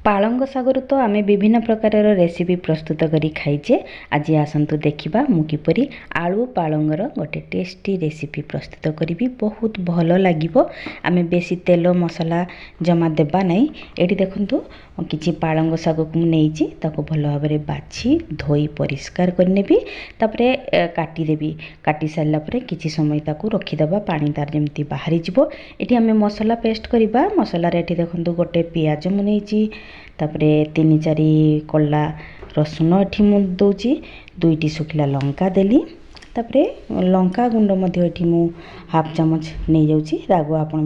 पालंग सागर तो आम विभिन्न प्रकार रेसिपी प्रस्तुत करी खाइचे। आज आसतु देखा मु किपरि आलू पालंगर गोटे टेस्टी रेसिपी प्रस्तुत करी। बहुत भल लगे। आम बेसी तेल मसला जमा देबा नहीं। ये देखु किसी पालंग शाग को नहीं भल भाव में बाछि धोई परिष्कार करने काटिदेवी। काटी सारापर किसी समय ताकू रखीदे पानी तार जमी बाहरी जीवो। ये आम मसला पेस्ट करवा। मसलार ये देखु गोटे पियाज मुझे तापरे 3-4 कला रसुण एठी मु दउची। 2टी सुखिला लंका देली। तापरे लंका गुंड मध्य एठी मु हाफ चमच नहीं जाउची। रागो आपण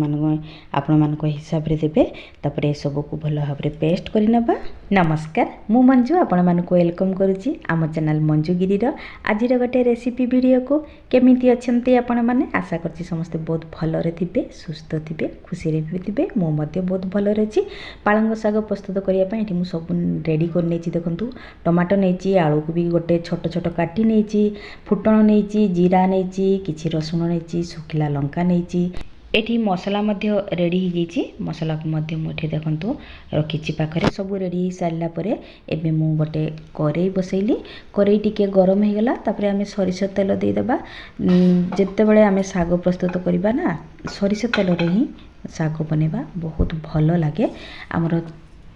मान हिसाब रे देबे। तापरे सब को भल भाव रे पेस्ट करि नबा। नमस्कार, मु मंजू आपण मान को वेलकम करूची आम चैनल मंजूगिरी रो आज गोटे रेसिपी वीडियो को। केमिति अछंती आपण माने? आशा करची समस्त बहुत भल रे थिबे, सुस्थ थिबे, खुशी रे भी थिबे। मु मध्य बहुत भल रे छी। पालंग शाग प्रस्तुत करिया पय एठी मु सब रेडी कर नेची। देखंतु टमाटो नेची, आलू को भी गोटे छोट छोट काटी नेची, फुटण नेची, जीरा नेची, किछि रसुण नेची, सुखिला लंका नेची। एठी मसला मध्य रेडी हो जाइए। मसला को मध्य मुझे देखु रखी पाखे सब रेडी हो सारा पर एबे मु गोटे कड़ाई बसैली। कड़ाई टिके गरम हो गला। तापरे आमे सरिष तेल देदेबा। जेते बळे आमे साग प्रस्तुत करबा ना सरिष तेल रे ही साग बनेबा बहुत भल लगे। आमर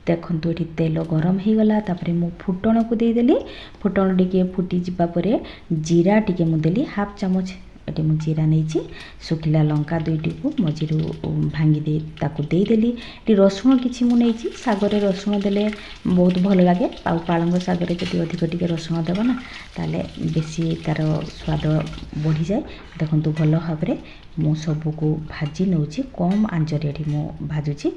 देखंतु एठी तेल गरम हो गला। तापरे मु फुटण को दे देली। फुटण टिके फुटी जिबा परे जीरा टिके मु देली हाफ चमच। ये मुझे जीरा नहीं। सुखिला लंका 2टी को मझीरू भांगी दे ताकू दे देली। ये रसुण किछि मु नहीं। सागरे रसुण देले बहुत भल लगे। पालंग सागरे जदि अधिक टिके रसुण देबा ना ताले बेसी तार स्वाद बढ़ी जाए। देखंतु भल भाव में मु सबू को भाजी नौची। कम आंचर ये मु भाजुची।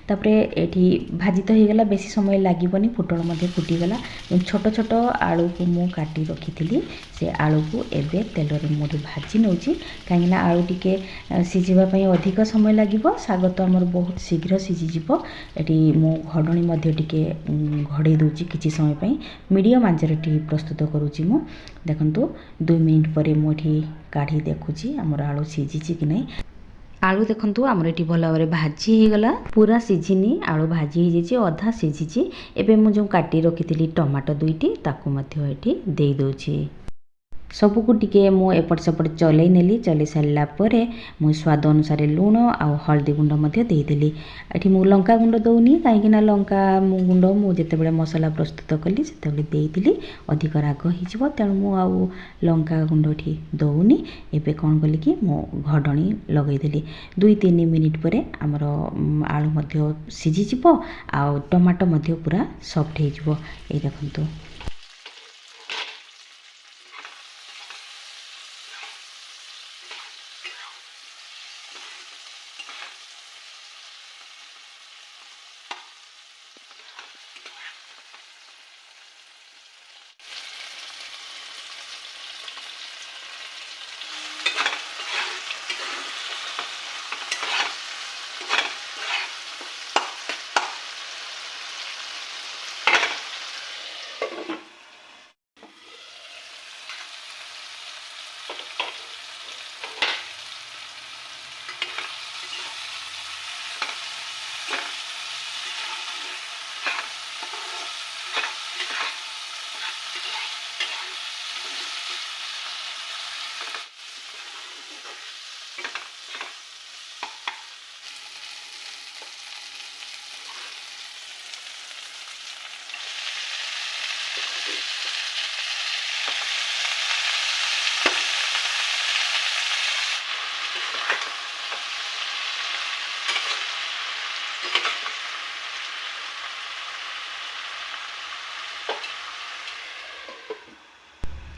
तापरे एठी भाजी तो होगला, बेसी समय लागबनी। फुटण मध्य फुटीगला। छोट छोट आलू को मु काटी रखी से आलू को एबे तेल रे मु भाजी नौची। कहीं आलू टिके सिझीबा अधिक समय लगिबो। साग तो आमर बहुत शीघ्र सिझीजिवो। एठी मु घडणी मध्य टिके घड़े दूची किछि समय पई। मीडियम आंचर टी प्रस्तुत करूची मु। देखंतु 2 मिनिट पर मु एठी काढ़ी देखुची आमर आलू सिझीची कि नहीं। आलू देखंतु आमर एठी भल भाव में भाजी हो गला। पूरा सिझिनी, आलू भाजी हो जाइए, अधा सिझीची। एबे मु जो काटी रखी टमाटो 2टी ताकू मध्य एठी दे दोची। सबको टिके मु एपट सेपट चलै नेली। चलै सारा पर मु स्वाद अनुसार लुण आउ हल्दी गुंड मध्य दे देली। एठी मु लंका गुंड दउनी काहेकि ना लंका गुंड मु जेते बेले मसला प्रस्तुत कली सेते बेले देई दिली। अधिक राग हिजिवो तेणु मु आउ लंका गुंड एठी दउनी। एबे कोन कली कि मु घडणी लगै देली। 2-3 मिनिट पर हमर आलू मध्य सिझी जिवो आउ टमाटो मध्य पूरा सॉफ्ट हे जिवो। ए देखंतु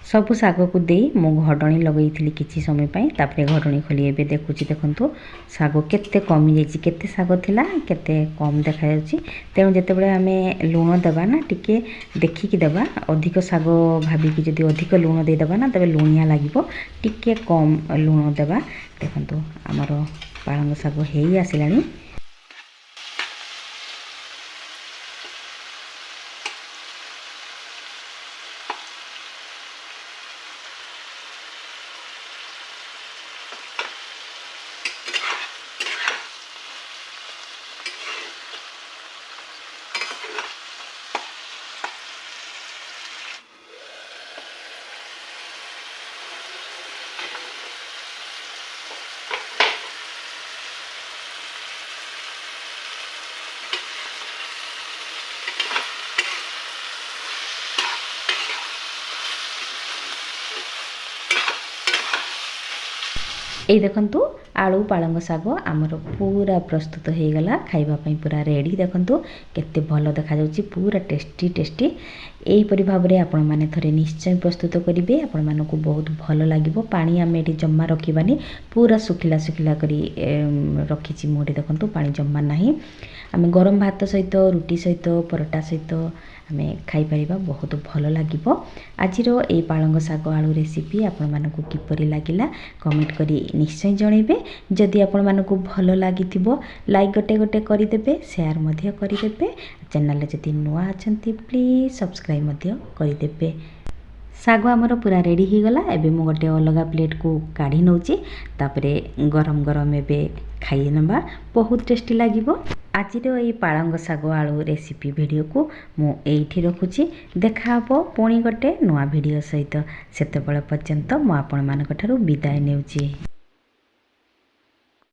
सबु शाग को दे मु घडणी लगई किछि समय पई। तापरे घडणी खोली एबे देखुची। देखंतु शाग केते कमी जाइछि। केते शाग थिला केते कम देखा जाउछि। तेणु जेते बेले आमे लूण देबा ना टिके देखिकी देबा। अधिक शाग भाबी कि जदि अधिक लूण दे देबा ना तबे लूणिया लागिवो। टिके कम लूण देबा। देखंतु हमर पालंग शाग हेई आसिलानी। এই দেখন্তু आलू पालंग शाग आमर पूरा प्रस्तुत हो गला खाइबापी पूरा रेडी देखंतु केते भल देखा जाउची पूरा टेस्टी टेस्टी एहीपरि भाव में आपण मैंने थरे निश्चय प्रस्तुत करेंगे आपण मानक बहुत भल लगे पानी आम ये जमा रखानी पूरा सुखिला सुखिला करी रखी मुझे देखो पानी जमा ना आम गरम भात सहित रुटी सहित परोटा सहित आम खाईपर बहुत भल लगे आज ये पालंग शाग आलू रेसिपी आपण मानक किपरि लागिला कमेंट करी निश्चय जनइबे जदि आपण मानक भल लगी लाइक गोटे गोटे करदेवे शेयर मध्य करदेवे चैनल जदि नुआ अच्छा प्लीज सब्सक्राइब मध्य करदेवे शाग आमर पूरा रेडी हो गला एबे मु गोटे अलग प्लेट को काढ़ी नौची तापरे गरम गरम एबे खाई नबा बहुत टेस्टी लागिबो आज ये पालंग शाग आलू रेसिपी वीडियो को मु एठी रखुची देखा हबो पुणी गोटे नुआ वीडियो सहित सेते बेले पर्यंत मु आपण मानक ठारू विदाय नेउची।